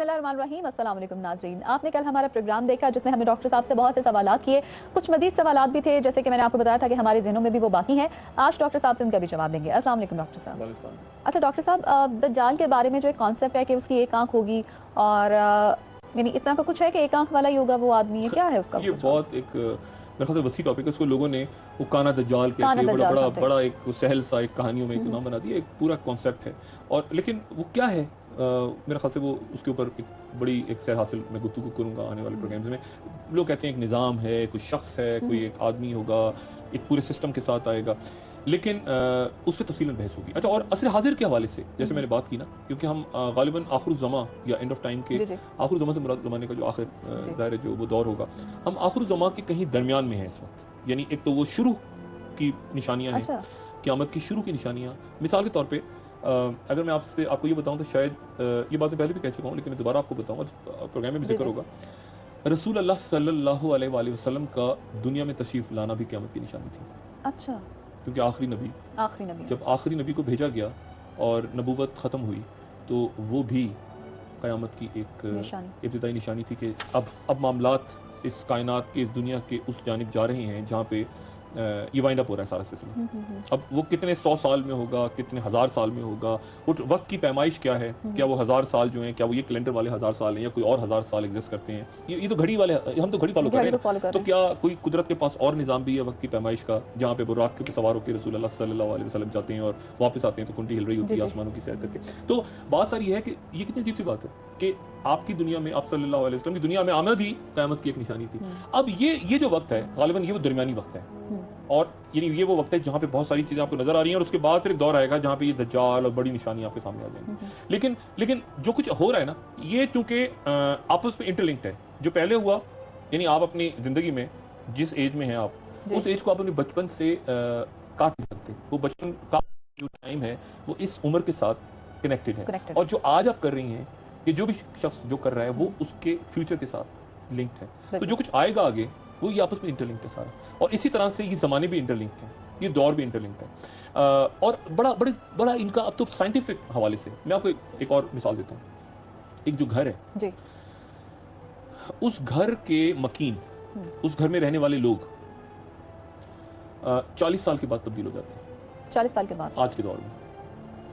बिस्मिल्लाहिर्रहमानिर्रहीम। अस्सलाम वालेकुम नाज़रीन, आपने कल हमारा प्रोग्राम देखा जिसमें हमने डॉक्टर साहब से बहुत से सवालात किए। कुछ मज़ीद सवालात भी थे जैसे कि मैंने आपको बताया था कि हमारे ज़हनों में भी वो बाकी हैं। आज डॉक्टर साहब से उनका भी जवाब देंगे। अस्सलाम वालेकुम डॉक्टर साहब। अच्छा डॉक्टर साहब, दज्जाल के बारे में जो एक कॉन्सेप्ट है कि उसकी एक आंख होगी और यानी इस तरह का कुछ है कि एक आंख वाला ही होगा वो आदमी है, क्या है उसका? ये बहुत एक मेरे ख्याल से वसी टॉपिक है। उसको लोगों ने वो काना दज्जाल कहते हैं, बड़ा एक सहल सा एक कहानियों में एक नाम बना दिया। एक पूरा कॉन्सेप्ट है और लेकिन वो क्या है, मेरे ख्याल से वो उसके ऊपर एक बड़ी एक सैर हासिल मैं गुफ्तगू करूँगा आने वाले प्रोग्राम्स में। लोग कहते हैं एक निज़ाम है, कोई शख्स है, कोई एक आदमी होगा, एक पूरे सिस्टम के साथ आएगा, लेकिन उस पर तफसीलन बहस होगी। अच्छा, और असर हाजिर के हवाले से जैसे मैंने बात की ना, क्योंकि हम गालिबन आखिर ज़मा या एंड ऑफ टाइम के आखिर ज़मा से मुराद ज़माने का जो आखिर ज़ाहिर जो वो दौर होगा, हम आखिर ज़मा के कहीं दरमियान में हैं इस वक्त। यानी एक तो वो शुरू की निशानियाँ हैं, क़यामत की शुरू की निशानियाँ। मिसाल के तौर पर अगर मैं आपको ये बताऊँ तो शायद ये बात मैं पहले भी कह चुका हूँ, लेकिन मैं दोबारा आपको बताऊँ, प्रोग्राम में भी जिक्र होगा। रसूल अल्लाह सल्लल्लाहु अलैहि वसल्लम का दुनिया में तशरीफ़ लाना भी क़यामत की निशानी थी। अच्छा, क्योंकि आखिरी नबी जब आखिरी नबी को भेजा गया और नबूवत ख़त्म हुई तो वो भी क़यामत की एक इब्तिदाई निशानी थी कि अब मामलात इस कायनात के, इस दुनिया के उस जानिब जा रहे हैं जहाँ पे ये वाइंड अप हो रहा है सारा सिलसिला। अब वो कितने 100 साल में होगा, कितने 1000 साल में होगा, वो वक्त की पैमाइश क्या है, क्या वो 1000 साल जो हैं, क्या वो ये कैलेंडर वाले 1000 साल हैं या कोई और 1000 साल एग्जिस्ट करते हैं। ये तो घड़ी वाले, हम तो घड़ी फॉलो कर रहे हैं, तो क्या कोई कुदरत के पास और निज़ाम भी है वक्त की पैमाइश का, जहाँ पे बुराक के सवार होकर रसूल अल्लाह सल्लल्लाहु अलैहि वसल्लम जाते हैं और वापस आते हैं तो कुंडी हिल रही होती है आसमानों की सैर करके। तो बात सारी है कि ये कितनी अजीब सी बात है कि आपकी दुनिया में, आप सल्लल्लाहु अलैहि वसल्लम की दुनिया में आमद ही क़यामत की एक निशानी थी। अब ये जो वक्त है गालिबन ये वो दरमियानी वक्त है, और ये वो वक्त है जहाँ पे बहुत सारी चीज़ें आपको नजर आ रही हैं, और उसके बाद फिर एक दौर आएगा जहाँ पे ये दज्जाल और बड़ी निशानी आपके सामने आ जाएंगी। लेकिन जो कुछ हो रहा है ना, ये चूंकि आपस में इंटरलिंक्ड है। जो पहले हुआ, यानी आप अपनी जिंदगी में जिस एज में हैं आप, उस एज को आप अपने बचपन से काट नहीं सकते। वो बचपन का जो टाइम है वो इस उम्र के साथ कनेक्टेड है, और जो आज आप कर रही हैं, ये जो भी शख्स जो कर रहा है वो उसके फ्यूचर के साथ लिंक्ड है। तो जो कुछ आएगा आगे वो ये आपस में इंटरलिंक्ड है सारा, और इसी तरह से ये ज़माने भी इंटरलिंक्ड हैं, ये दौर भी इंटरलिंक्ड है। और बड़ा इनका अब तो साइंटिफिक हवाले से मैं आपको एक और मिसाल देता हूँ। एक जो घर है जी, उस घर के मकीन, उस घर में रहने वाले लोग 40 साल के बाद तब्दील हो जाते हैं। 40 साल के बाद? आज के दौर में,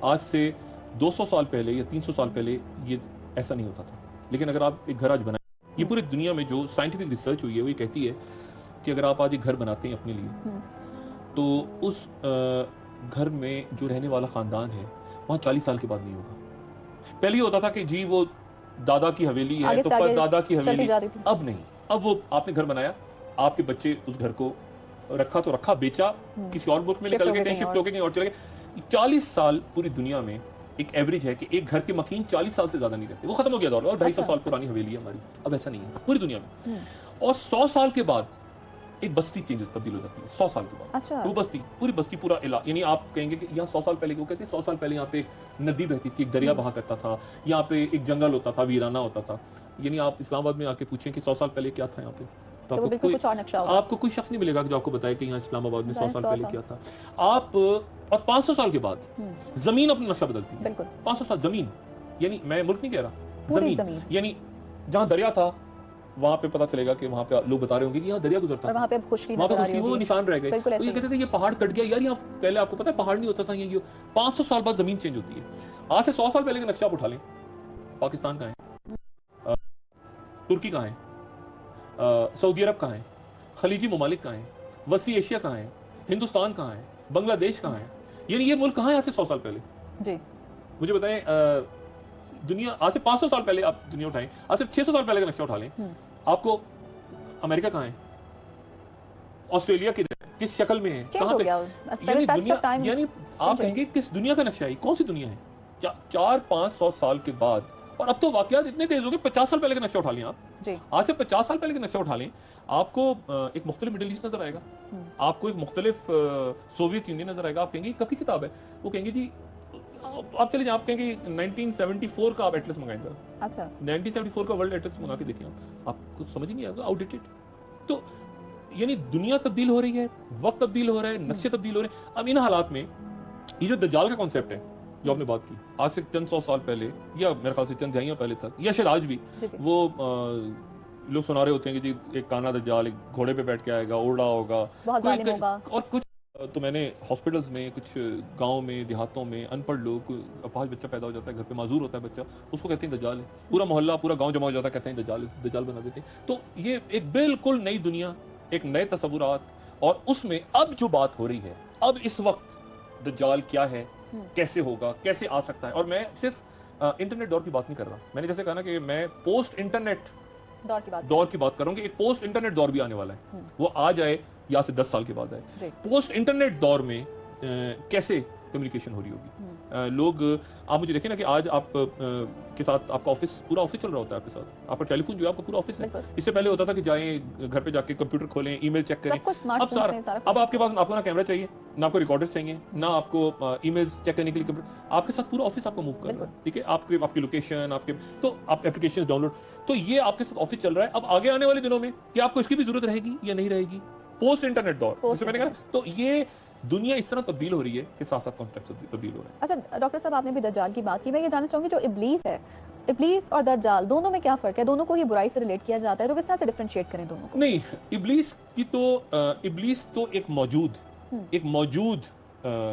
आज से 200 साल पहले या 300 साल पहले ये ऐसा नहीं होता था। लेकिन अगर आप एक घर आज बनाए, ये पूरी दुनिया में जो साइंटिफिक रिसर्च हुई है वो ये कहती है कि अगर आप आज एक घर बनाते हैं अपने लिए, तो उस घर में जो रहने वाला ख़ानदान है वहाँ 40 साल के बाद नहीं होगा। पहले ये होता था कि जी वो दादा की हवेली है तो पर दादा की हवेली, अब नहीं। अब वो आपने घर बनाया, आपके बच्चे उस घर को रखा तो रखा, बेचा, किसी और मुल्क में निकल गए, कहीं शिफ्ट हो गए, कहीं और चले गए। 40 साल पूरी दुनिया में एक एवरेज है कि एक घर के मकीन 40 साल से ज्यादा नहीं रहते। वो खत्म हो गया दौर, और 250 साल पुरानी हवेली है हमारी, अब ऐसा नहीं है पूरी दुनिया में। और 100 साल के बाद एक बस्ती तब्दील हो जाती है। 100 साल के बाद वो बस्ती, पूरी बस्ती, पूरा इलाका, यानी आप कहेंगे कि यहाँ 100 साल पहले, वो कहते हैं 100 साल पहले यहाँ पे एक नदी बहती थी, एक दरिया बहा करता था, यहाँ पे एक जंगल होता था, वीराना होता था। यानी आप इस्लामाबाद में आके पूछें कि 100 साल पहले क्या था यहाँ पे, तो आपको कोई शख्स नहीं मिलेगा जो आपको बताए कि यहाँ इस्लामाबाद में 100 साल पहले क्या था। आप और 500 साल के बाद जमीन अपना नक्शा बदलती है। 500 साल जमीन, यानी मैं मुल्क नहीं कह रहा, जमीन, यानी जहाँ दरिया था वहाँ पे पता चलेगा कि वहाँ पे लोग बता रहे होंगे कि यहाँ दरिया गुजरता था, वहाँ पे खुशकी वो निशान रह गए। तो ये कहते थे ये पहाड़ कट गया यार, यहाँ पहले आपको पता है पहाड़ नहीं होता था। ये 500 साल बाद जमीन चेंज होती है। आज से 100 साल पहले का नक्शा आप उठा लें, पाकिस्तान कहाँ है, तुर्की कहाँ है, सऊदी अरब कहाँ है, खलीजी ममालिक कहाँ है, वसी एशिया कहाँ है, हिंदुस्तान कहाँ है, बांग्लादेश कहाँ है, यानी ये मुल्क कहाँ है आज से 100 साल पहले जी? मुझे बताएं, दुनिया आज से 500 साल पहले आप दुनिया उठाएं, आज से 600 साल पहले का नक्शा उठा लें, आपको अमेरिका कहाँ है, ऑस्ट्रेलिया किधर है, किस शक्ल में है, कहाँ पे, यानी दुनिया, यानी आप कहेंगे किस दुनिया का नक्शा है, कौन सी दुनिया है 400-500 साल के बाद। और अब तो वाकयात इतने तेज हो गए, 50 साल पहले का नक्शा उठा लें आप, आज से 50 साल पहले का नक्शा उठा लें, आपको एक मुख्तलिफ मिडिल ईस्ट नजर आएगा, आपको एक मुख्तलिफ सोवियत यूनियन नजर आएगा। आप कहेंगे कब की किताब है, वो कहेंगे जी आप चले जाए, आप कहेंगे 1974 का आप एटलस मंगाएं जरा, अच्छा 1974 का वर्ल्ड एटलस मंगा के देखिए, आपको समझ ही नहीं आएगा, आउटडेटेड। तो यानी दुनिया तब्दील हो रही है, वक्त तब्दील हो रहा है, नक्शे तब्दील हो रहे हैं। अब इन हालात में ये जो दज्जाल का कॉन्सेप्ट है, جو آپ نے بات کی آج سے چند سو سال پہلے یا میرے خیال سے چند دہائیاں پہلے تک یا شاید آج بھی وہ لوگ سنا رہے ہوتے ہیں کہ جی ایک کانا دجال ایک گھوڑے پہ بیٹھ کے آئے گا، اوڑا ہوگا اور کچھ تو میں نے ہاسپٹلز میں کچھ گاؤں میں دیہاتوں میں ان پڑھ لوگ اپاہج بچہ پیدا ہو جاتا ہے، گھر پہ معذور ہوتا ہے بچہ، اس کو کہتے ہیں دجال ہے، پورا محلہ پورا گاؤں جمع ہو جاتا ہے، کہتے ہیں دجال بنا دیتے ہیں. تو یہ ایک بالکل نئی دنیا، ایک نئے تصورات، اور اس میں اب جو بات ہو رہی ہے اب اس وقت دجال کیا ہے، کیسے ہوگا، کیسے آ سکتا ہے. اور میں صرف انٹرنیٹ دور کی بات نہیں کر رہا، میں نے جیسے کہا نا کہ میں پوسٹ انٹرنیٹ دور کی بات کر رہا ہوں کہ ایک پوسٹ انٹرنیٹ دور بھی آنے والا ہے، وہ آ جائے یا سے 10 سال کے بعد آئے. پوسٹ انٹرنیٹ دور میں کیسے کمیونیکیشن ہو رہی ہوگی. لوگ آپ مجھے دیکھیں نا کہ آج آپ کے ساتھ آپ کا آفس پورا آفس چل رہا ہوتا ہے، آپ کے ساتھ آپ کا ٹیلی فون جو ہے آپ کا پورا آفس ہے. اس سے پہلے ہوتا تھا کہ جائیں گھر پہ جا کے کمپیوٹر کھولیں، ای میل چیک کریں. اب سارا اب آپ کے پاس آپ کو نہ کیمرہ چاہیے، نہ آپ کو ریکارڈرز چاہیے، نہ آپ کو ای میلز چیک کرنے کے لیے آپ کے ساتھ پورا آفس آپ کو موو کر رہا ہے. ٹھیک ہے، آپ کی لوکیشن، آپ کے تو آپ اپلیکیشن ڈاؤن لوڈ، تو یہ آپ کے ساتھ آفس چل رہا ہے. اب آگے آنے والے دنوں میں کیا آپ کو اس کی بھی ضرورت رہے گی یا نہیں رہے گی؟ پوسٹ انٹرنیٹ دور جسے میں نے کہا. تو یہ دنیا اس طرح تبدیل ہو رہی ہے کہ ساتھ ساتھ کانسیپٹ تبدیل ہو رہے ہیں. اچھا ڈاکٹر صاحب، آپ نے بھی دجال کی بات کی، میں یہ جاننا چاہوں گی جو ابلیس ہے، ابلیس اور دجال دونوں میں کیا فرق ہے؟ دونوں کو ہی برائی سے ریلیٹ کیا جاتا ہے، تو کس طرح سے ڈیفرینشیٹ کریں دونوں کو؟ نہیں، ابلیس تو ایک موجود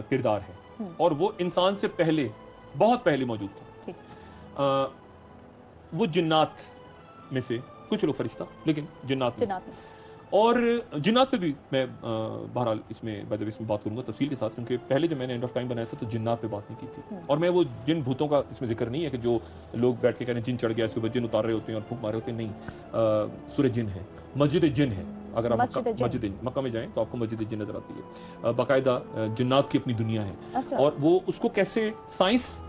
کردار ہے، اور وہ انسان سے پہلے، بہت پہلے موجود تھا. وہ جنات میں سے کچھ لوگ فرشتہ، لیکن جنات میں اور جنات پہ بھی میں بہرحال اس میں بات کروں گا تفصیل کے ساتھ، کیونکہ پہلے جب میں نے اینڈ آف ٹائم بنایا تھا تو جنات پہ بات نہیں کی تھی. اور میں وہ جن بھوتوں کا اس میں ذکر نہیں ہے کہ جو لوگ بیٹھ کے کہنے جن چڑھ گیا اس کے اوپر، جن اتار رہے ہوتے ہیں اور پھونک مارے ہوتے ہیں، نہیں. سورہ جن ہے، مسجد جن ہے. اگر آپ مسجد مکہ میں جائیں تو آپ کو مسجد جن نظر آتی ہے. باقاعدہ جنات کی اپنی دنیا ہے، اور وہ اس کو کیسے سائنس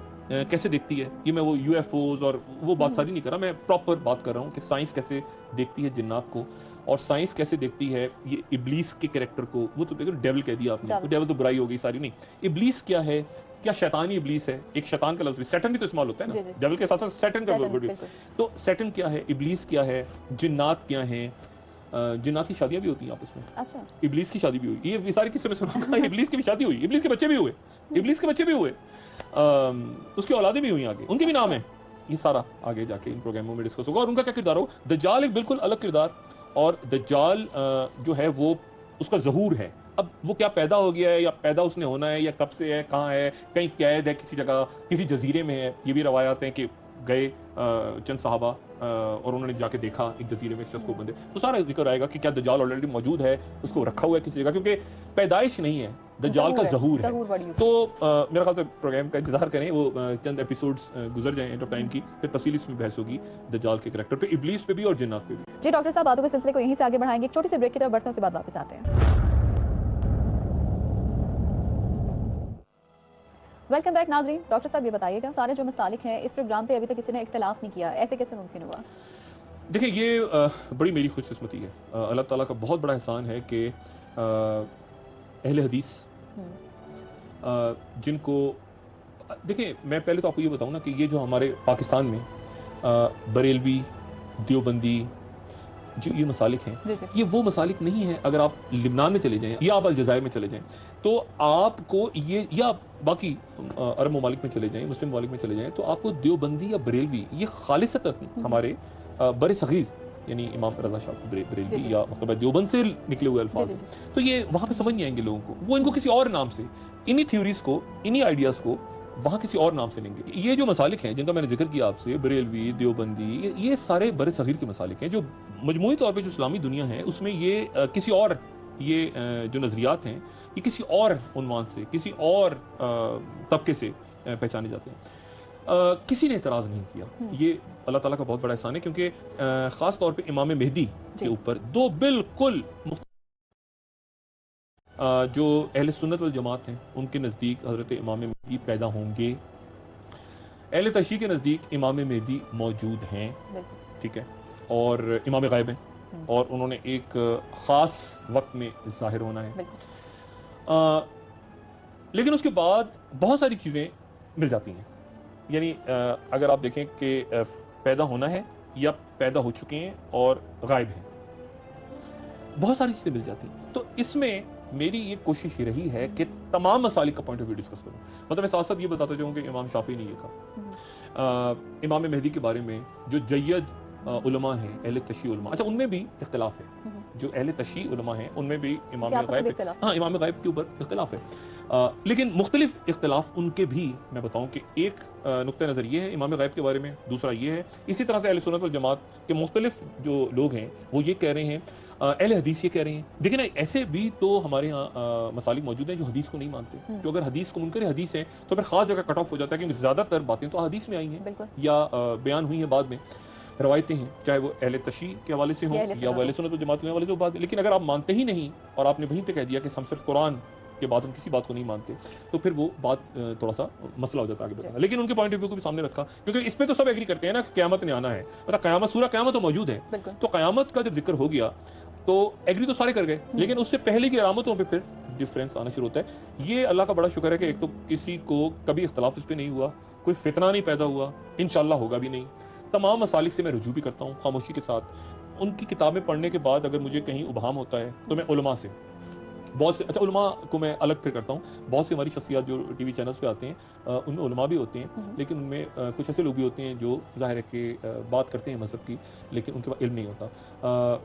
کیسے دیکھتی ہے. یہ میں وہ یو ایف اوز اور وہ بات ساری نہیں کر رہا، میں پراپر بات کر رہا ہوں کہ سائنس کیسے دیکھتی ہے جنات کو، اور سائنس کیسے دیکھتی ہے یہ ابلیس کے کریکٹر کو. وہ تو دیکھو ڈیول کہہ دیا آپ نے، تو ڈیول تو برائی ہو گئی ساری. نہیں، ابلیس کیا ہے؟ کیا شیطانی ابلیس ہے؟ ایک شیطان کا لفظ بھی، سیٹن بھی تو استعمال ہوتا ہے نا ڈیول کے ساتھ ساتھ سیٹن کا ورڈ بھی. تو سیٹن کیا ہے، ابلیس کیا ہے، جنات کیا ہیں؟ جنات کی شادیاں بھی ہوتی ہیں آپس میں. اچھا، ابلیس کی شادی بھی ہوئی. یہ ساری قصے میں سنا گا. ابلیس کی بھی شادی ہوئی، ابلیس کے بچے بھی ہوئے، ابلیس کے بچے بھی ہوئے، اس کی اولادیں بھی ہوئی آگے، ان کے بھی نام ہیں. یہ سارا آگے جا کے ان پروگراموں میں ڈسکس ہوگا. اور ان کا کیا کردار ہو. دجال ایک بالکل الگ کردار، اور دجال جو ہے وہ اس کا ظہور ہے. اب وہ کیا پیدا ہو گیا ہے یا پیدا اس نے ہونا ہے یا کب سے ہے، کہاں ہے، کہیں قید ہے کسی جگہ، کسی جزیرے میں ہے. یہ بھی روایات ہیں کہ گئے چند صحابہ اور انہوں نے جا کے دیکھا ایک جزیرے میں شخص کو بندے. تو سارا ذکر آئے گا کہ کیا دجال آلریڈی موجود ہے، اس کو رکھا ہوا ہے کسی جگہ، کیونکہ پیدائش نہیں ہے، دجال کا ظہور ہے. تو میرا خیال سے پروگرام کا انتظار کریں، وہ چند ایپیسوڈز گزر جائیں اینڈ آف ٹائم کی، پھر تفصیلی اس میں بحث ہوگی دجال کے کریکٹر پہ، ابلیس پہ بھی اور جنات پہ بھی. جی ڈاکٹر صاحب، باتوں کے سلسلے کو یہیں سے آگے بڑھائیں گے، ایک چھوٹی سی بریک کی طرف بڑھتے ہیں، اس کے بعد واپس آتے ہیں. ویلکم بیک ناظرین. ڈاکٹر صاحب یہ بتائیے گا، سارے جو مسالک ہیں اس پروگرام پہ ابھی تک کسی نے اختلاف نہیں کیا، ایسے کیسے ممکن ہوا؟ دیکھیں، یہ بڑی میری خوش قسمتی ہے، اللہ تعالیٰ کا بہت بڑا احسان ہے کہ اہل حدیث جن کو دیکھیں، میں پہلے تو آپ کو یہ بتاؤں نا کہ یہ جو ہمارے پاکستان میں بریلوی، دیوبندی جو یہ مسالک ہیں، یہ وہ مسالک نہیں ہیں. اگر آپ لبنان میں چلے جائیں یا آپ الجزائر میں چلے جائیں تو آپ کو یہ، یا باقی عرب ممالک میں چلے جائیں، مسلم ممالک میں چلے جائیں، تو آپ کو دیوبندی یا بریلوی یہ خالصتاً ہمارے بر صغیر، یعنی امام رضا شاہ بریلوی یا مطلب دیوبند سے نکلے ہوئے الفاظ ہیں. تو یہ وہاں پہ سمجھ نہیں آئیں گے لوگوں کو، وہ ان کو کسی اور نام سے، انہی تھیوریز کو، انہی آئیڈیاز کو وہاں کسی اور نام سے لیں گے. یہ جو مسالک ہیں جن کا میں نے ذکر کیا آپ سے، بریلوی، دیوبندی، یہ سارے بر صغیر کے مسالک ہیں جو مجموعی طور پہ جو اسلامی دنیا ہے اس میں یہ کسی اور، یہ جو نظریات ہیں یہ کسی اور عنوان سے، کسی اور طبقے سے پہچانے جاتے ہیں. کسی نے اعتراض نہیں کیا. یہ اللہ تعالیٰ کا بہت بڑا احسان ہے، کیونکہ خاص طور پہ امام مہدی کے اوپر دو بالکل جو اہل سنت والجماعت ہیں ان کے نزدیک حضرت امام مہدی پیدا ہوں گے. اہل تشیع کے نزدیک امام مہدی موجود ہیں، ٹھیک ہے، اور امام غائب ہیں، اور انہوں نے ایک خاص وقت میں ظاہر ہونا ہے. لیکن اس کے بعد بہت ساری چیزیں مل جاتی ہیں. یعنی اگر آپ دیکھیں کہ پیدا ہونا ہے یا پیدا ہو چکے ہیں اور غائب ہیں، بہت ساری چیزیں مل جاتی ہیں. تو اس میں میری یہ کوشش یہ رہی ہے کہ تمام مسالک کا پوائنٹ آف ویو ڈسکس کروں. مطلب میں ساتھ ساتھ یہ بتاتا جاؤں کہ امام شافعی نے یہ کہا. امام مہدی کے بارے میں جو جید علماء ہیں اہل تشیع علماء, اچھا ان میں بھی اختلاف ہے, جو اہل تشیع علماء ہیں ان میں بھی امام غائب, ہاں امام غائب کے اوپر اختلاف ہے, لیکن مختلف اختلاف ان کے بھی میں بتاؤں کہ ایک نقطہ نظر یہ ہے امام غائب کے بارے میں, دوسرا یہ ہے اسی طرح سے اہل سنت والجماعت کے مختلف جو لوگ ہیں وہ یہ کہہ رہے ہیں, اہل حدیث یہ کہہ رہے ہیں. دیکھیں نا ایسے بھی تو ہمارے ہاں مسالک موجود ہیں جو حدیث کو نہیں مانتے, جو اگر حدیث کو منکر حدیث ہیں تو پھر خاص جگہ کٹ آف ہو جاتا ہے, کیونکہ زیادہ تر باتیں تو حدیث میں آئی ہیں یا بیان ہوئی ہیں بعد میں, روایتیں ہیں, چاہے وہ اہل تشیع کے حوالے سے ہوں یا وہ اہل سنت والجماعت کے حوالے سے بات. لیکن اگر آپ مانتے ہی نہیں اور آپ نے وہیں پہ کہہ دیا کہ ہم صرف قرآن کے بعد ہم کسی بات کو نہیں مانتے, تو پھر وہ بات تھوڑا سا مسئلہ ہو جاتا ہے آگے بڑھنا. لیکن ان کے پوائنٹ آف ویو کو بھی سامنے رکھا, کیونکہ اس پہ تو سب ایگری کرتے ہیں نا کہ قیامت نے آنا ہے, مطلب قیامت, سورہ قیامت تو موجود ہے, تو قیامت کا جب ذکر ہو گیا تو ایگری تو سارے کر گئے, لیکن اس سے پہلے کی علامتوں پہ پھر ڈفرینس آنا شروع ہوتا ہے. یہ اللہ کا بڑا شکر ہے کہ ایک تو کسی کو کبھی اختلاف اس پہ نہیں ہوا, کوئی فتنہ نہیں پیدا ہوا, انشاءاللہ ہوگا بھی نہیں. تمام مسالک سے میں رجوع بھی کرتا ہوں خاموشی کے ساتھ. ان کی کتابیں پڑھنے کے بعد اگر مجھے کہیں ابہام ہوتا ہے تو میں علماء سے, بہت سے, اچھا علماء کو میں الگ پھر کرتا ہوں, بہت سی ہماری شخصیات جو ٹی وی چینلز پہ آتے ہیں ان میں علماء بھی ہوتے ہیں, لیکن ان میں کچھ ایسے لوگ بھی ہوتے ہیں جو ظاہر ہے کہ بات کرتے ہیں مذہب کی لیکن ان کے پاس علم نہیں ہوتا.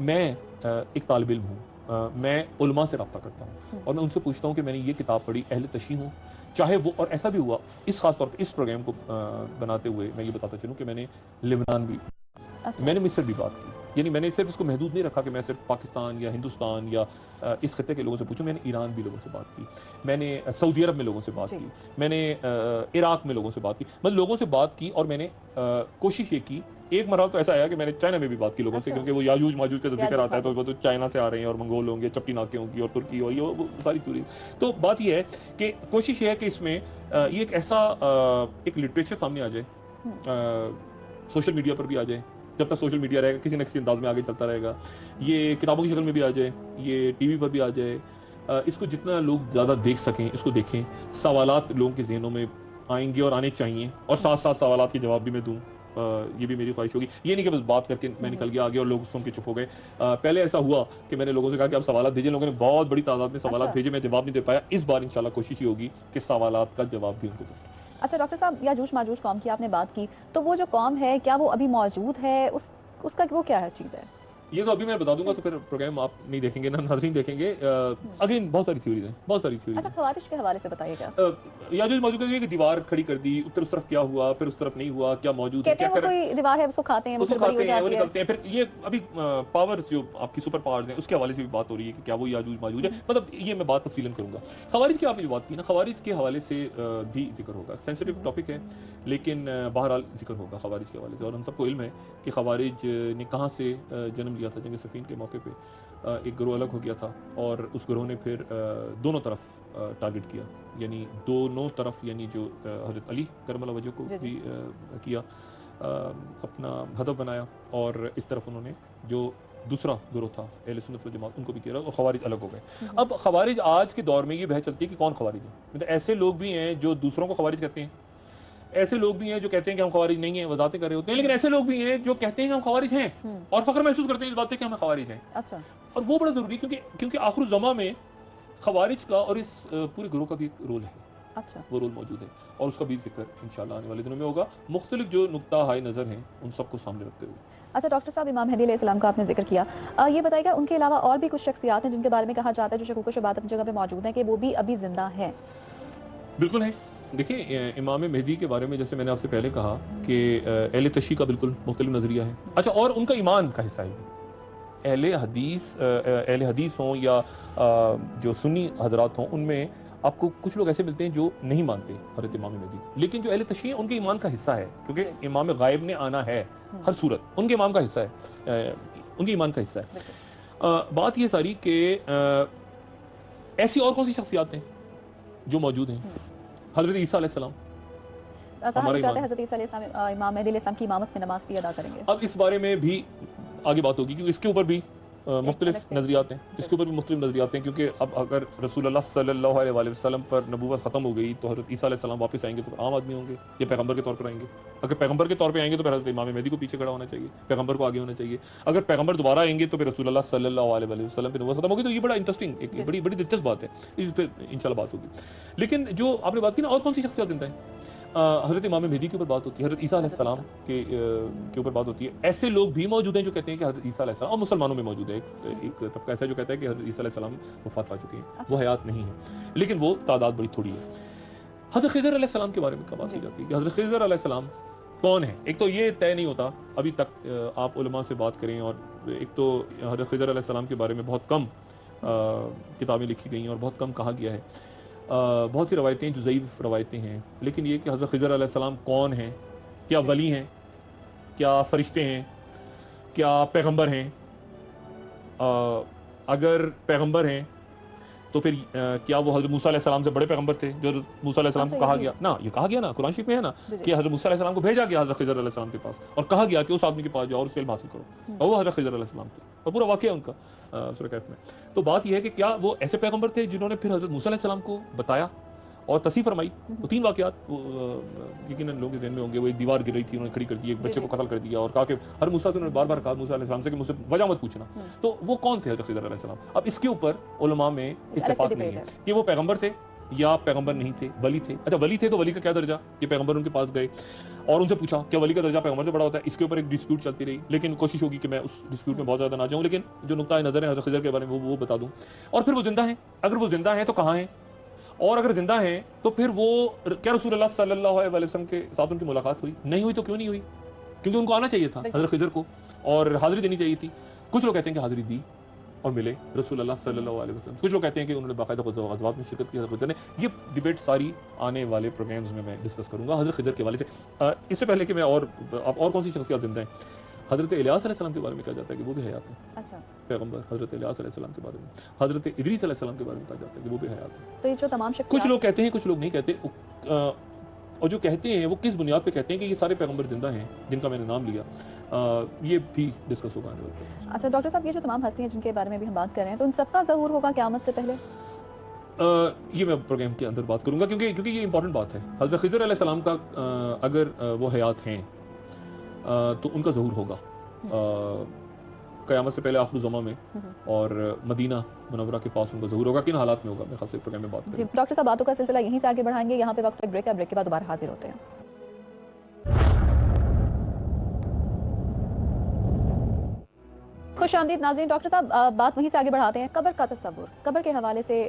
میں ایک طالب علم ہوں, میں علماء سے رابطہ کرتا ہوں اور میں ان سے پوچھتا ہوں کہ میں نے یہ کتاب پڑھی, اہل تشیع ہوں چاہے وہ, اور ایسا بھی ہوا اس خاص طور پہ اس پروگرام کو بناتے ہوئے میں یہ بتاتا چلوں کہ میں نے لبنان بھی, میں نے مصر بھی بات کی, یعنی میں نے صرف اس کو محدود نہیں رکھا کہ میں صرف پاکستان یا ہندوستان یا اس خطے کے لوگوں سے پوچھوں, میں نے ایران بھی لوگوں سے بات کی, میں نے سعودی عرب میں لوگوں سے بات کی, میں نے عراق میں لوگوں سے بات کی, مطلب لوگوں سے بات کی. اور میں نے کوشش یہ کی, ایک مرحلہ تو ایسا آیا کہ میں نے چائنا میں بھی بات کی لوگوں سے, کیونکہ وہ یاجوج ماجوج کا ذکر آتا ہے تو وہ تو چائنا سے آ رہے ہیں اور منگول ہوں گے, چپٹی ناکے ہوں گی اور ترکی اور یہ ساری چوری. تو بات یہ ہے کہ کوشش یہ ہے کہ اس میں یہ ایک ایسا ایک لٹریچر سامنے آ جائے, سوشل میڈیا پر بھی آ جائے, جب تک سوشل میڈیا رہے گا کسی نہ کسی انداز میں آگے چلتا رہے گا, یہ کتابوں کی شکل میں بھی آ جائے, یہ ٹی وی پر بھی آ جائے, اس کو جتنا لوگ زیادہ دیکھ سکیں اس کو دیکھیں. سوالات لوگوں کے ذہنوں میں آئیں گے اور آنے چاہیے, اور ساتھ ساتھ سوالات کے جواب بھی میں دوں, یہ بھی میری خواہش ہوگی. یہ نہیں کہ بس بات کر کے میں نکل گیا آگے اور لوگ سن کے چپ ہو گئے. پہلے ایسا ہوا کہ میں نے لوگوں سے کہا کہ آپ سوالات بھیجیں, لوگوں نے بہت بڑی تعداد میں سوالات بھیجے, میں جواب نہیں دے پایا. اس بار انشاءاللہ کوشش یہ ہوگی کہ سوالات کا جواب بھی ان کو دوں. اچھا ڈاکٹر صاحب, یاجوج ماجوج قوم کی آپ نے بات کی, تو وہ جو قوم ہے کیا وہ ابھی موجود ہے, اس کا وہ کیا ہے چیز ہے؟ یہ تو ابھی میں بتا دوں گا تو پھر پروگرام آپ نہیں دیکھیں گے, نہ ناظرین دیکھیں گے. اگین بہت ساری تھیوریز ہیں, بہت ساری تھیوریز. اچھا خوارج کے حوالے سے بتائیے گا. یاجوج ماجوج کا یہ کہ دیوار کھڑی کر دی, پھر اس طرف کیا ہوا, پھر اس طرف نہیں ہوا, کیا موجود ہے, کیا کر کوئی دیوار ہے اس کو کھاتے ہیں, اس کو کھاتے ہیں, وہ نکلتے ہیں. پھر یہ ابھی پاورز جو آپ کی سپر پاورز ہیں اس کے حوالے سے بھی بات ہو رہی ہے کہ کیا وہ یاجوج ماجوج ہے. مطلب یہ میں بات تفصیلاً کروں گا. خوارج کی آپ نے جو بات کی نا, خوارج کے حوالے سے بھی ذکر ہوگا. سینسٹیو ٹاپک ہے لیکن بہرحال ذکر ہوگا خوارج کے حوالے سے. اور ہم سب کو علم ہے کہ خوارج نے کہاں سے جنم لیا تھا. جنگ صفین کے موقع پہ ایک گروہ الگ ہو گیا تھا اور اس گروہ نے پھر دونوں طرف ٹارگٹ کیا, یعنی دونوں طرف, یعنی جو حضرت علی کرم اللہ وجہ کو بھی کیا, اپنا ہدف بنایا, اور اس طرف انہوں نے جو دوسرا گروہ تھا اہل سنت والجماعت ان کو بھی کیا, اور خوارج الگ ہو گئے. اب خوارج آج کے دور میں یہ بحث چلتی ہے کہ کون خوارج ہے. مطلب ایسے لوگ بھی ہیں جو دوسروں کو خوارج کہتے ہیں, ایسے لوگ بھی ہیں جو کہتے ہیں کہ ہم خوارج نہیں ہیں, وضاحتیں کر رہے ہوتے ہیں, لیکن ایسے لوگ بھی ہیں جو کہتے ہیں کہ ہم خوارج ہیں اور فخر محسوس کرتے ہیں اس بات پہ کہ ہم خوارج ہیں. اچھا, اور وہ بڑا ضروری ہے کیونکہ آخر الزماں میں خوارج کا اور اس پورے گروہ کا بھی ایک رول ہے. اچھا, وہ رول موجود ہے اور اس کا بھی ذکر انشاءاللہ آنے والے دنوں میں ہوگا, مختلف جو نقطہ ہائے نظر ہیں ان سب کو سامنے رکھتے ہوئے. اچھا ڈاکٹر صاحب, امام مہدی علیہ السلام کا آپ نے ذکر کیا, یہ بتائیے گا ان کے علاوہ اور بھی کچھ شخصیات ہیں جن کے بارے میں کہا جاتا ہے جو شکوک و شبہات اپنی جگہ پہ موجود ہیں کہ وہ بھی ابھی زندہ ہیں؟ بالکل ہے. دیکھیں امام مہدی کے بارے میں جیسے میں نے آپ سے پہلے کہا کہ اہل تشیع کا بالکل مختلف نظریہ ہے. اچھا, اور ان کا ایمان کا حصہ ہے. اہل حدیث ہوں یا جو سنی حضرات ہوں, ان میں آپ کو کچھ لوگ ایسے ملتے ہیں جو نہیں مانتے حضرت امام مہدی, لیکن جو اہل تشیع ان کے ایمان کا حصہ ہے, کیونکہ امام غائب نے آنا ہے ہر صورت, ان کے امام کا حصہ ہے, ان کے ایمان کا حصہ ہے. بات یہ ساری کہ ایسی اور کون سی شخصیات ہیں جو موجود ہیں. حضرت عیسیٰ علیہ السلام, کہا جاتا ہے حضرت عیسیٰ علیہ السلام امام مہدی علیہ السلام کی امامت میں نماز بھی ادا کریں گے. اب اس بارے میں بھی آگے بات ہوگی کیونکہ اس کے اوپر بھی मुख्तलिफ नज़रियात हैं, इसके ऊपर भी मुख्तलिफ नज़रियात हैं, क्योंकि अब अगर रसूलुल्लाह सल्लल्लाहु अलैहि वसल्लम पर नबूवत ख़त्म हो गई तो हज़रत ईसा अलैहि सलाम वापस आएंगे तो आम आदमी होंगे या पैगंबर के तौर पर आएंगे? अगर पैगंबर के तौर पर आएंगे तो फिर हज़रत इमाम मेहदी को पीछे खड़ा होना चाहिए, पैगंबर को आगे होना चाहिए। अगर पैगंबर दोबारा आएंगे तो फिर रसूलुल्लाह सल्लल्लाहु अलैहि वसल्लम पर नबूवत ख़त्म होगी। तो ये बड़ा इंटरेस्टिंग, एक बड़ी बड़ी दिलचस्प बात है, इस पर इंशाल्लाह बात होगी। लेकिन जो आपने बात की ना, और कौन सी शख्सियत जिंदा है? हज़रत इमाम मेहदी के ऊपर बात होती है, हज़रत ईसा अलैहिस्सलाम के ऊपर बात होती है। ऐसे लोग भी मौजूद हैं जो कहते हैं कि हज़रत ईसा अलैहिस्सलाम, और मुसलमानों में मौजूद है एक तबका ऐसा जो कहता है कि हज़रत ईसा अलैहिस्सलाम वफ़ात पा चुके हैं, वो हयात नहीं है, लेकिन वो तादाद बड़ी थोड़ी है। हज़रत खिज़र अलैहिस्सलाम के बारे में क्या बात की जाती है कि हज़रत खिज़र अलैहिस्सलाम कौन है? एक तो ये तय नहीं होता अभी तक, आप उलमा से बात करें, और एक तो हज़रत खिज़र अलैहिस्सलाम के बारे में बहुत कम किताबें लिखी गई हैं और बहुत कम कहा गया है। बहुत सी रवायतें जो ज़ईफ़ रवायतें हैं, लेकिन ये कि हज़रत खिज़र अलैहिस्सलाम कौन हैं, क्या वली हैं, क्या फ़रिश्ते हैं, क्या पैगंबर हैं? अगर पैगंबर हैं तो फिर क्या वो हज़रत मूसा अलैहिस्सलाम से बड़े पैगंबर थे? जो मूसा अलैहिस्सलाम को कहा गया ना, ये कहा गया ना कुरान शरीफ में है ना कि हज़रत मूसा अलैहिस्सलाम को भेजा गया हज़रत खिज़र अलैहिस्सलाम के पास और कहा गया कि उस आदमी के पास जाओ और उससे इल्म हासिल करो, और वो हज़रत खिज़र अलैहिस्सलाम थे, और पूरा वाक़या उनका सूरह कहफ में। तो बात यह है कि क्या वो ऐसे पैगंबर थे जिन्होंने फिर हज़रत मूसा अलैहिस्सलाम को बताया और तस्वीर फरमाई? वो तीन वाक़यात यकीनन लोगों के ज़हन में होंगे। वो एक दीवार गिर रही थी, उन्होंने खड़ी कर दी, एक बच्चे को कत्ल कर दिया और कहा कि हर मूसा से उन्होंने बार बार कहा मूसा अलैहिस्सलाम से कि मुझसे वजह मत पूछना। तो वो कौन थे हज़रत खिज़र अलैहिस्सलाम? अब इसके ऊपर उलमा में इत्तेफाक नहीं है कि वो पैगंबर थे या पैगंबर नहीं थे, वली थे। अच्छा वली थे तो वली का क्या दर्जा? ये पैगंबर उनके पास गए और उनसे पूछा क्या वली का दर्जा पैगंबर से बड़ा होता है? इसके ऊपर एक डिस्प्यूट चलती रही, लेकिन कोशिश होगी कि मैं उस डिस्प्यूट में बहुत ज़्यादा ना जाऊँ, लेकिन जो नुक्ता नज़र है हज़रत खिज़र के बारे में वो बता दूँ। और फिर वो जिंदा हैं, अगर वो जिंदा हैं तो कहाँ हैं? और अगर जिंदा हैं तो फिर वो क्या रसूलुल्लाह सल्लल्लाहु अलैहि वसल्लम के साथ उनकी मुलाकात हुई? नहीं हुई तो क्यों नहीं हुई? क्योंकि उनको आना चाहिए था हज़रत खिज़र को और हाज़िरी देनी चाहिए थी। कुछ लोग कहते हैं कि हाज़िरी दी और मिले रसूलुल्लाह सल्लल्लाहु अलैहि वसल्लम, कुछ लोग कहते हैं कि उन्होंने बाकायदा ग़ज़वात में शिरकत की हज़रत खिज़र ने। ये डिबेट सारी आने वाले प्रोग्राम्स में मैं डिस्कस करूंगा हज़रत खिज़र के हवाले से। इससे पहले कि मैं और कौन सी शख्सियत जिंदा हैं, हज़रत इलियास अलैहिस्सलाम के बारे में कहा जाता है कि वो भी हयात है। अच्छा, पैगंबर हज़रत इलियास अलैहिस्सलाम के बारे में, हज़रत इदरीस अलैहिस्सलाम के बारे में कहा जाता है कि वो भी हयात है। तो ये जो तमाम शख्सियत, कुछ लोग कहते हैं, कुछ लोग नहीं कहते, और जो कहते हैं वो किस बुनियाद पे कहते हैं कि ये सारे पैगंबर जिंदा हैं जिनका मैंने नाम लिया, ये भी डिस्कस होगा। अच्छा डॉक्टर साहब, ये जो तमाम हस्तियां जिनके बारे में भी हम बात कर रहे हैं, तो उन सबका ज़हूर होगा क़यामत से पहले? ये मैं प्रोग्राम के अंदर बात करूंगा क्योंकि ये इंपॉर्टेंट बात है। हज़रत खिज़र अलैहिस्सलाम का अगर वो हयात हैं तो उनका ज़हूर होगा क़यामत से पहले आखिर ज़मा में, और मदीना मुनव्वरा के पास उनका ज़हूर होगा। किन हालात में होगा मैं खास प्रोग्राम में बात करूंगा। जी डॉक्टर साहब, बातों का सिलसिला यहीं से आगे बढ़ाएंगे। यहाँ पे वक्त ब्रेक है, ब्रेक के बाद दोबारा हाजिर होते हैं। खुश आमदीद नाज़रीन। डॉक्टर साहब, बात वहीं से आगे बढ़ाते हैं। कब्र का तस्वुर, कब्र के हवाले से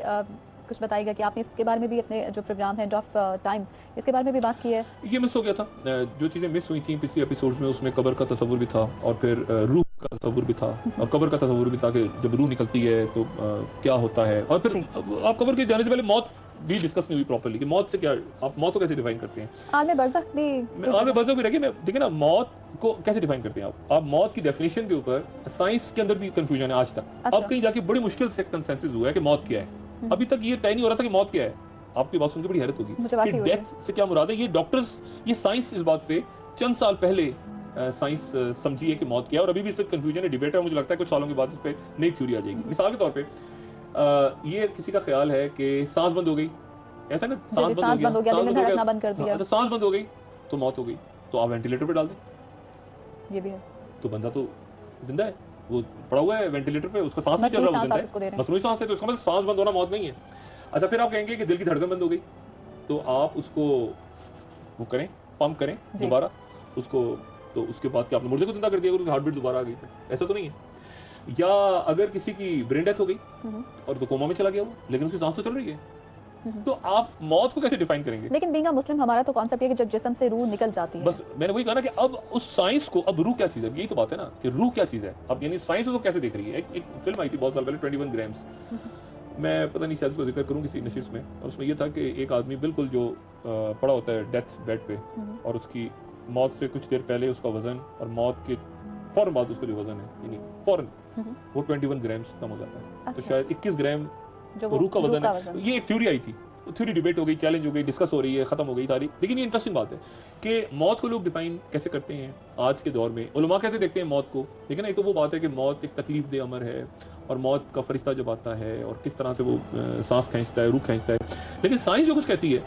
कुछ बताइएगा कि आपने इसके बारे में भी अपने जो प्रोग्राम है ऑफ टाइम, इसके बारे में भी बात की है। ये मिस हो गया था, जो चीज़ें मिस हुई थी पिछले एपिसोड्स में, उसमें कब्र का तस्वुर भी था और फिर रूह का तस्वुर भी था, और कब्र का तस्वुर भी था कि जब रूह निकलती है तो क्या होता है, और फिर आप कब्र के जाने से पहले मौत भी डिस्कस नहीं हुई प्रॉपर्ली कि मौत से क्या, आप मौत को कैसे डिफाइन करते हैं। आलम बरज़ख भी रखिए, मैं देखिए ना मौत को कैसे डिफाइन करते हैं आप मौत की डेफिनेशन के ऊपर साइंस के अंदर भी कंफ्यूजन है आज तक। अच्छा। अब कहीं जाके बड़ी मुश्किल से कंसेंसस हुआ है कि मौत क्या है। अभी तक ये तय नहीं हो रहा था कि मौत क्या है। आपकी बात सुनकर बड़ी हैरत होगी कि डेथ से क्या मुराद है। ये डॉक्टर्स, ये साइंस इस बात पे चंद साल पहले साइंस समझी है कि मौत क्या है, और अभी भी इस पर कंफ्यूजन है, डिबेट है। मुझे लगता है कुछ सालों के बाद इस पे नई थ्योरी आ जाएगी। मिसाल के तौर पे ये किसी का ख्याल है कि सांस बंद हो गई, ऐसा ना, सांस बंद हो गया, धड़कना बंद कर दिया, सांस बंद हो गई तो मौत हो गई, तो आप वेंटिलेटर पे डाल दें, ये भी है, तो बंदा तो जिंदा है, वो पड़ा हुआ है वेंटिलेटर पे, उसका सांस नहीं चल रहा, वो जिंदा है, मसनूई सांस है, तो इसका मतलब सांस बंद होना मौत नहीं है। अच्छा, फिर आप कहेंगे कि दिल की धड़कन बंद हो गई, तो आप उसको वो करें, पंप करें दोबारा उसको, तो उसके बाद क्या आपने मुर्दे को जिंदा कर दिया, हार्ट बीट दोबारा आ गई, तो ऐसा तो नहीं है। या अगर किसी की ब्रेन डेथ हो गई और तो कोमा में चला गया वो, लेकिन उसकी सांस तो चल रही है, तो आप मौत को कैसे डिफाइन करेंगे? लेकिन बीइंग अ मुस्लिम हमारा तो कॉन्सेप्ट है कि जब जिस्म से रूह निकल जाती है। बस मैंने वही कहा ना कि अब उस साइंस को, अब रूह क्या चीज है, यही तो बात है ना कि रूह क्या चीज है। अब यानी साइंस उसको कैसे देख रही है। एक फिल्म आई थी बहुत साल पहले 21 ग्राम्स, मैं पता नहीं शायद उसको जिक्र करूँ किसी नशिस्त में, और उसमें यह था कि एक आदमी बिल्कुल जो पड़ा होता है डेथ बेड पे, और उसकी मौत से कुछ देर पहले उसका वजन और मौत के फौरन बाद उसका जो वजन है, यानी फौरन वो 21 ग्राम्स कम हो जाता है। तो शायद 21 ग्राम जो रूह का वजन है। ये एक थ्योरी आई थी थ्योरी डिबेट हो गई, चैलेंज हो गई, डिस्कस हो रही है, खत्म हो गई सारी। लेकिन ये इंटरेस्टिंग बात है कि मौत को लोग डिफाइन कैसे करते हैं आज के दौर में, उलमा कैसे देखते हैं मौत को। लेकिन एक तो वो बात है कि मौत एक तकलीफ दे अमर है और मौत का फरिश्ता जब आता है और किस तरह से वो सांस खींचता है, रूह खींचता है। लेकिन साइंस जो कुछ कहती है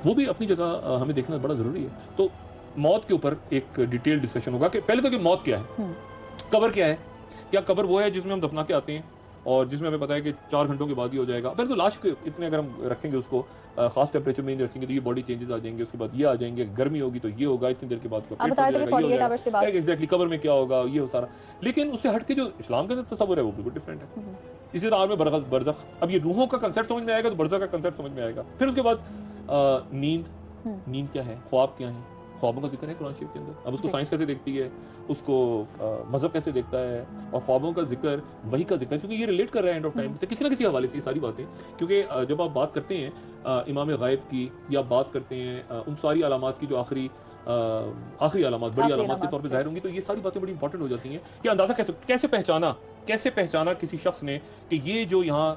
वो भी अपनी जगह हमें देखना बड़ा ज़रूरी है। तो मौत के ऊपर एक डिटेल डिस्कशन होगा कि पहले तो कि मौत क्या है, कब्र क्या है। क्या कब्र वो है जिसमें हम दफना के आते हैं और जिसमें हमें पता है कि 4 घंटों के बाद ही हो जाएगा। पहले तो लाश के इतने अगर हम रखेंगे उसको खास टेम्परेचर में नहीं रखेंगे तो ये बॉडी चेंजेस आ जाएंगे, उसके बाद ये आ जाएंगे, गर्मी होगी तो ये होगा, इतनी देर के बाद एग्जैक्टली कब्र में क्या होगा, ये हो सारा। लेकिन उससे हट के जो इस्लाम के अंदर तस्वुर है वो बिल्कुल डिफरेंट है। इसी तरह में बरज़ख, अब ये रूहों का कंसेप्ट समझ में आएगा तो बरज़ख का कंसेप्ट समझ में आएगा। फिर उसके बाद नींद क्या है, ख्वाब क्या है, ख्वाबों का जिक्र है कुरान शरीफ के अंदर। अब उसको साइंस कैसे देखती है, उसको मजहब कैसे देखता है, और ख्वाबों का जिक्र, वही का जिक्र, क्योंकि ये रिलेट कर रहा है एंड ऑफ टाइम से किसी ना किसी हवाले से ये सारी बातें। क्योंकि जब आप बात करते हैं इमाम गायब की या बात करते हैं उन सारी अलामात की जो आखिरी अलामात, बड़ी अलामात के तौर पे जाहिर होंगी, तो ये सारी बातें बड़ी इंपॉर्टेंट हो जाती हैं कि अंदाजा कैसे पहचाना किसी शख्स ने कि ये जो यहाँ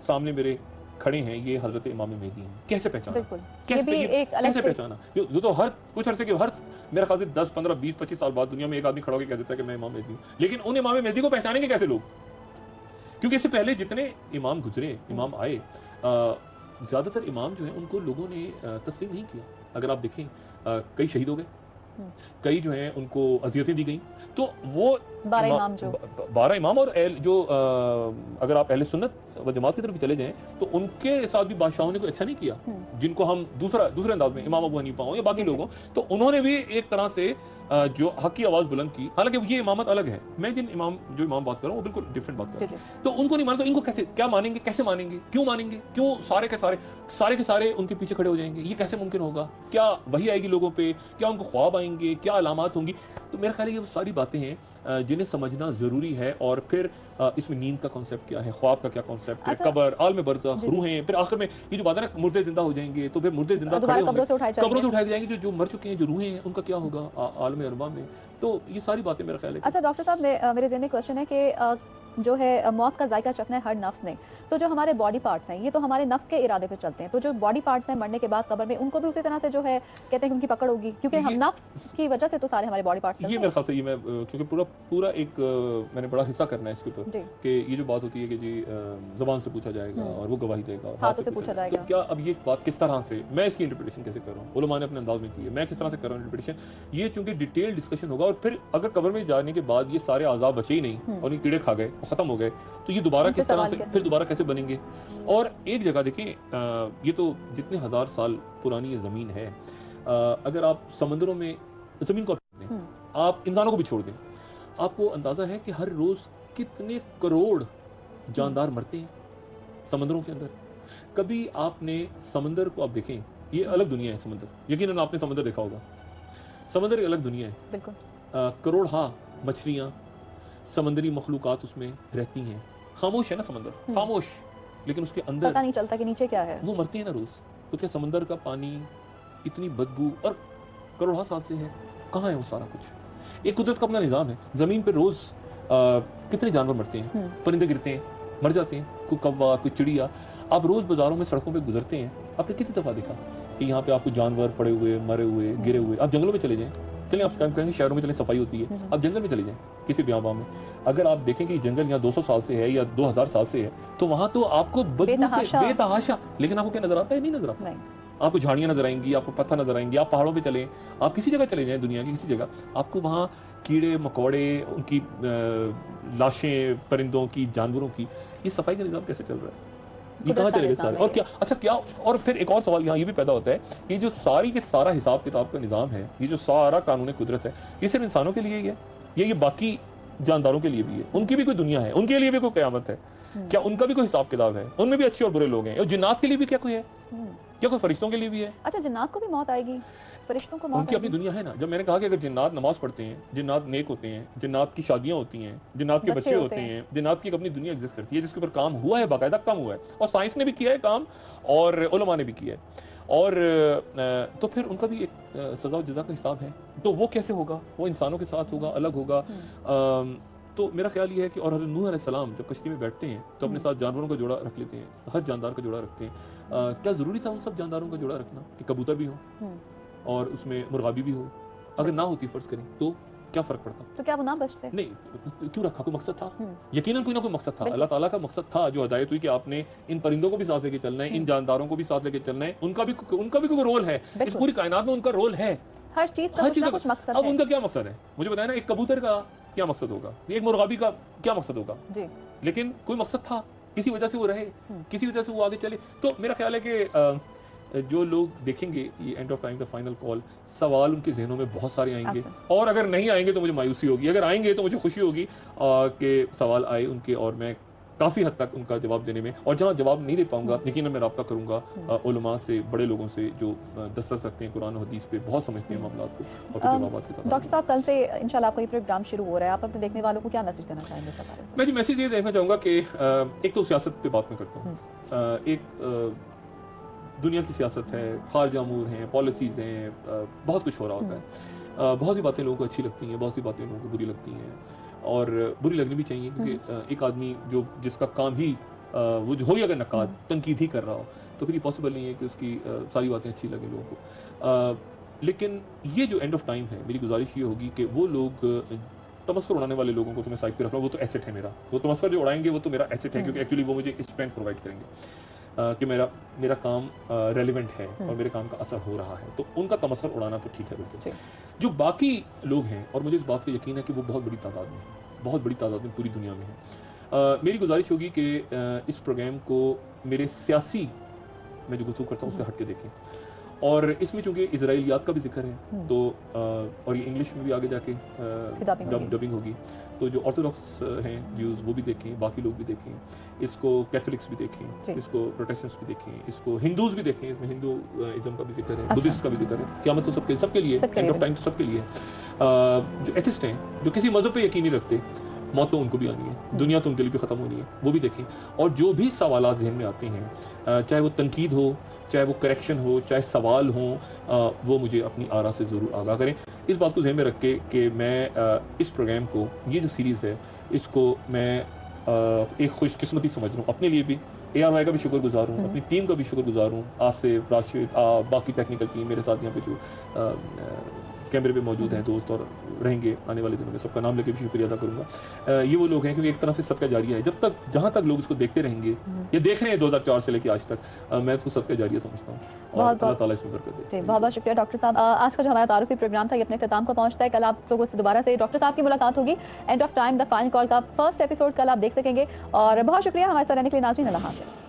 सामने मेरे खड़े हैं ये हजरत इमाम मेहदी हैं, कैसे पहचाना, कैसे पहचाना। जो तो हर कुछ अरसे के हर मेरे ख्याल से 10, 15, 20, 25 साल बाद दुनिया में एक आदमी खड़ा होकर कह देता है कि मैं इमाम मेहदी हूँ। लेकिन उन इमाम मेहदी को पहचानेंगे कैसे लोग, क्योंकि इससे पहले जितने इमाम गुजरे, इमाम आए, ज्यादातर इमाम जो है उनको लोगों ने तस्लीम नहीं किया। अगर आप देखें कई शहीद हो गए, कई जो हैं उनको अजियतें दी गई। तो वो 12 इमाम और जो अगर आप अहले सुन्नत व जमात की तरफ चले जाएं तो उनके साथ भी बादशाहों ने कोई अच्छा नहीं किया, जिनको हम दूसरे अंदाज में इमाम अबू हनीफा हो या बाकी लोगों, तो उन्होंने भी एक तरह से जो हक की आवाज बुलंद की। हालांकि ये इमामत अलग है, मैं जो इमाम बात कर रहा हूँ वो बिल्कुल डिफरेंट बात कर रहा हूँ। तो उनको नहीं माना तो इनको क्या मानेंगे, कैसे मानेंगे, क्यों मानेंगे, क्यों सारे के सारे उनके पीछे खड़े हो जाएंगे, ये कैसे मुमकिन होगा, क्या वही आएगी लोगों पे, क्या उनको ख्वाब आएंगे, क्या अलामात होंगी। तो मेरा ख्याल है ये वो सारी बातें हैं जिन्हें समझना जरूरी है। और फिर इसमें नींद का कॉन्सेप्ट क्या है, ख्वाब का क्या कॉन्सेप्ट है, कब्र, आलम बरज़ख, रूहें, फिर आखिर में ये जो बात है ना मुर्दे जिंदा हो जाएंगे, तो फिर मुर्दे जिंदा खड़े होंगे, कब्रों से उठाए जाएंगे, जो मर चुके हैं, जो रूहें हैं, उनका क्या होगा आलम अरवा में। तो ये सारी बातें मेरा ख्याल है। अच्छा डॉक्टर साहब, मेरे ज़हन में क्वेश्चन है कि जो है मौत का जायका चखना है हर नफ्स ने, तो जो हमारे बॉडी पार्ट्स हैं ये तो हमारे नफ्स के इरादे पे चलते हैं, तो जो बॉडी पार्ट्स हैं मरने के बाद कब्र में उनको भी उसी तरह से जो है कहते हैं कि उनकी पकड़ होगी, क्योंकि हम नफ्स की वजह से तो सारे हमारे बॉडी पार्ट्स। ये मेरे ख्याल से ये मैं क्योंकि पूरा एक मैंने बड़ा हिस्सा करना है इसके ऊपर कि ये जो बात होती है कि जी ज़बान से पूछा जाएगा और वो गवाही देगा, हाथों से पूछा जाएगा, तो क्या अब ये बात किस तरह से मैं इसकी इंटरप्रिटेशन कैसे कर रहा हूँ, उलमा ने अपने अंदाज में की है, मैं किस तरह से कर रहा हूँ इंटरप्रिटेशन, ये चूंकि डिटेल डिस्कशन होगा। और फिर अगर कब्र में जाने के बाद ये सारे आज़ाब बचे ही नहीं और ये कीड़े खा गए, खत्म हो गए, तो ये दोबारा किस तरह से फिर दोबारा कैसे बनेंगे। और एक जगह देखें, ये तो जितने हजार साल पुरानी ये ज़मीन है, अगर आप समंदरों में ज़मीन को आप इंसानों को भी छोड़ दें, आपको अंदाज़ा है कि हर रोज़ कितने करोड़ जानदार मरते हैं समंदरों के अंदर। कभी आपने समंदर को आप देखें, ये अलग दुनिया है समंदर, यकीनन आपने समंदर देखा होगा, समंदर एक अलग दुनिया है, बिल्कुल करोड़ मछलियाँ, समंदरी मखलूकात उसमें रहती हैं। खामोश है ना समंदर, खामोश, लेकिन उसके अंदर पता नहीं चलता कि नीचे क्या है, वो मरती है ना रोज। तो क्या समंदर का पानी इतनी बदबू और करोड़ों साल से है, कहाँ है वो सारा कुछ। एक कुदरत का अपना निज़ाम है, जमीन पे रोज कितने जानवर मरते हैं, परिंदे गिरते हैं, मर जाते हैं, कोई कौवा, कोई चिड़िया। आप रोज बाजारों में सड़कों पे गुजरते हैं, आपने कितनी दफा देखा कि यहाँ पे आपको जानवर पड़े हुए, मरे हुए, गिरे हुए। आप जंगलों में चले जाएं, चलिए आप कहेंगे शहरों में चले सफाई होती है, आप जंगल में चले जाएं किसी बियाबान में, अगर आप देखें कि जंगल यहाँ 200 साल से है या 2000 साल से है, तो वहां तो आपको बेतहाशा, लेकिन आपको क्या नजर आता है, नहीं नजर आता। आपको झाड़ियां नजर आएंगी, आपको पत्थर नजर आएंगे, आप पहाड़ों पे चले, आप किसी जगह चले जाएं दुनिया की किसी जगह, आपको वहाँ कीड़े मकोड़े, उनकी लाशें, परिंदों की, जानवरों की, ये सफाई का निज़ाम कैसे चल रहा है, ये कहाँ चले गए सारे। और क्या और फिर एक और सवाल यहाँ ये भी पैदा होता है कि जो सारी के सारा हिसाब किताब का निज़ाम है, ये जो सारा कानून कुदरत है, ये सिर्फ इंसानों के लिए ही है, ये बाकी जानदारों के लिए भी है, उनकी भी कोई दुनिया है, उनके लिए भी कोई क़यामत है, क्या उनका भी कोई हिसाब किताब है, उनमें भी अच्छे और बुरे लोग हैं, और जिन्नात के लिए भी क्या कोई है, क्या कोई फरिश्तों के लिए भी है। अच्छा, जिन्नात को भी मौत आएगी, फरिश्तों को मौत उनकी अपनी दुनिया है ना। जब मैंने कहा कि अगर जिन्नात नमाज पढ़ते हैं, जिन्नात नेक होते हैं, जिन्नात की शादियां होती हैं, जिन्नात के बच्चे होते हैं, जिन्नात की एक अपनी दुनिया एग्जिस्ट करती है जिसके ऊपर काम हुआ है, बाकायदा काम हुआ है, और साइंस ने भी किया है काम और उलमा ने भी किया है, और तो फिर उनका भी एक सजा और जजा का हिसाब है। तो वो कैसे होगा, वो इंसानों के साथ होगा, अलग होगा। تو میرا خیال یہ ہے کہ اور حضرت نوح علیہ السلام جب کشتی میں بیٹھتے ہیں تو اپنے ساتھ جانوروں کا جوڑا رکھ لیتے ہیں، ہر جاندار کا جوڑا رکھتے ہیں. کیا ضروری تھا ان سب جانداروں کا جوڑا رکھنا کہ کبوتر بھی ہو اور اس میں مرغابی بھی ہو؟ اگر نہ ہوتی فرض کریں تو کیا فرق پڑتا؟ تو کیا وہ نہ بچتے؟ نہیں، کیوں رکھا؟ کوئی مقصد تھا، یقیناً کوئی نہ کوئی مقصد تھا. اللہ تعالیٰ کا مقصد تھا جو ہدایت ہوئی کہ آپ نے ان پرندوں کو بھی ساتھ لے کے چلنا ہے، ان جانداروں کو بھی ساتھ لے کے چلنا ہے. ان کا بھی کوئی رول ہے اس پوری کائنات میں، ان کا رول ہے. ہر چیز کا کچھ مقصد ہے. اب ان کا کیا مقصد ہے مجھے بتائیں نا. ایک کبوتر کا کیا مقصد ہوگا، ایک مرغابی کا کیا مقصد ہوگا؟ جی لیکن کوئی مقصد تھا، کسی وجہ سے وہ رہے، کسی وجہ سے وہ آگے چلے. تو میرا خیال ہے کہ جو لوگ دیکھیں گے یہ and of time the final call, سوال ان کے ذہنوں میں بہت سارے آئیں گے، اور اگر نہیں آئیں گے تو مجھے مایوسی ہوگی، اگر آئیں گے تو مجھے خوشی ہوگی کہ سوال آئے ان کے، اور میں کافی حد تک ان کا جواب دینے میں، اور جہاں جواب نہیں دے پاؤں گا یقیناً میں رابطہ کروں گا علماء سے، بڑے لوگوں سے جو دسترس رکھتے ہیں قرآن و حدیث پہ، بہت سمجھتے ہیں معاملات کو، اور پھر جوابات کے ساتھ. ڈاکٹر صاحب کل سے انشاءاللہ آپ کا یہ پروگرام شروع ہو رہا ہے، آپ اپنے دیکھنے والوں کو کیا میسج دینا چاہیں گے اس بارے میں؟ میں میسج یہ دینا چاہوں گا کہ ایک تو سیاست پہ بات میں کرتا ہوں. ایک دنیا کی سیاست ہے، خارجہ امور ہیں، پالیسیز ہیں، بہت کچھ ہو رہا ہوتا ہے. بہت سی باتیں لوگوں کو اچھی لگتی ہیں، بہت سی باتیں لوگوں کو بری لگتی ہیں، اور بری لگنی بھی چاہیے، کیونکہ ایک آدمی جس کا کام ہی وہ جو ہو، اگر نقاد تنقید ہی کر رہا ہو تو پھر یہ پاسبل نہیں ہے کہ اس کی ساری باتیں اچھی لگیں لوگوں کو. لیکن یہ جو اینڈ آف ٹائم ہے، میری گزارش یہ ہوگی کہ وہ لوگ تمسخر اڑانے والے لوگوں کو تو میں سائڈ پہ رکھ رہا ہوں، وہ تو ایسٹ ہے میرا، وہ تمسخر جو اڑائیں گے وہ تو میرا ایسٹ ہے، کیونکہ ایکچولی وہ مجھے اسٹرینتھ پرووائڈ کریں گے کہ میرا کام ریلیونٹ ہے اور میرے کام کا اثر ہو رہا ہے. تو ان کا تمسخر اڑانا تو ٹھیک ہے بالکل. جو باقی لوگ ہیں، اور مجھے اس بات کا یقین ہے کہ وہ بہت بڑی تعداد میں ہیں، بہت بڑی تعداد میں پوری دنیا میں ہیں. میری گزارش ہوگی کہ اس پروگرام کو میرے سیاسی میں جو گفتگو کرتا ہوں اس سے ہٹ کے دیکھیں، اور اس میں چونکہ اسرائیلیات کا بھی ذکر ہے تو اور یہ انگلش میں بھی آگے جا کے ڈبنگ ہوگی، تو جو آرتھوڈاکس ہیں جیوز وہ بھی دیکھیں، باقی لوگ بھی دیکھیں اس کو، کیتھولکس بھی دیکھیں اس کو، پروٹیسٹنٹس بھی دیکھیں اس کو، ہندوز بھی دیکھیں، اس میں ہندوازم کا بھی ذکر ہے، بدھسٹ کا بھی ذکر ہے. قیامت تو سب کے لیے، اینڈ آف ٹائم تو سب کے لیے. جو ایتھسٹ ہیں، جو کسی مذہب پہ یقین نہیں رکھتے، موت تو ان کو بھی آنی ہے، دنیا تو ان کے لیے بھی ختم ہونی ہے، وہ بھی دیکھیں. اور جو بھی سوالات ذہن میں آتے ہیں، چاہے وہ تنقید ہو، چاہے وہ کریکشن ہو، چاہے سوال ہوں، وہ مجھے اپنی آرا سے ضرور آگاہ کریں. اس بات کو ذہن میں رکھ کے کہ میں اس پروگرام کو، یہ جو سیریز ہے اس کو میں ایک خوش قسمتی سمجھ رہا ہوں، اپنے لیے بھی، اے آر وائی کا بھی شکر گزار ہوں، اپنی ٹیم کا بھی شکر گزار ہوں، آصف، راشد، باقی ٹیکنیکل ٹیم، میرے ساتھ یہاں پہ جو کیمرے پہ موجود ہیں دوست اور رہیں گے آنے والے دنوں میں، سب کا نام لے کے بھی شکریہ ادا کروں گا. یہ وہ لوگ ہیں کیونکہ ایک طرح سے صدقہ جاریہ ہے، جہاں تک لوگ اس کو دیکھتے رہیں گے، یہ دیکھ رہے ہیں 2004 سے لے کے آج تک، میں اس کو صدقہ جاریہ سمجھتا ہوں، اور اللہ تعالیٰ اس میں برکت دے. بہت بہت شکریہ ڈاکٹر صاحب. آج کا جو ہمارا تعارفی پروگرام تھا یہ اپنے اختتام کو پہنچتا ہے. کل آپ لوگوں سے دوبارہ سے ڈاکٹر صاحب کی ملاقات ہوگی. And of time the final call کا فرسٹ ایپیسوڈ کل آپ دیکھ سکیں گے. اور بہت شکریہ ہمارے ساتھ رہنے کے لیے. ناظرین اللہ حافظ.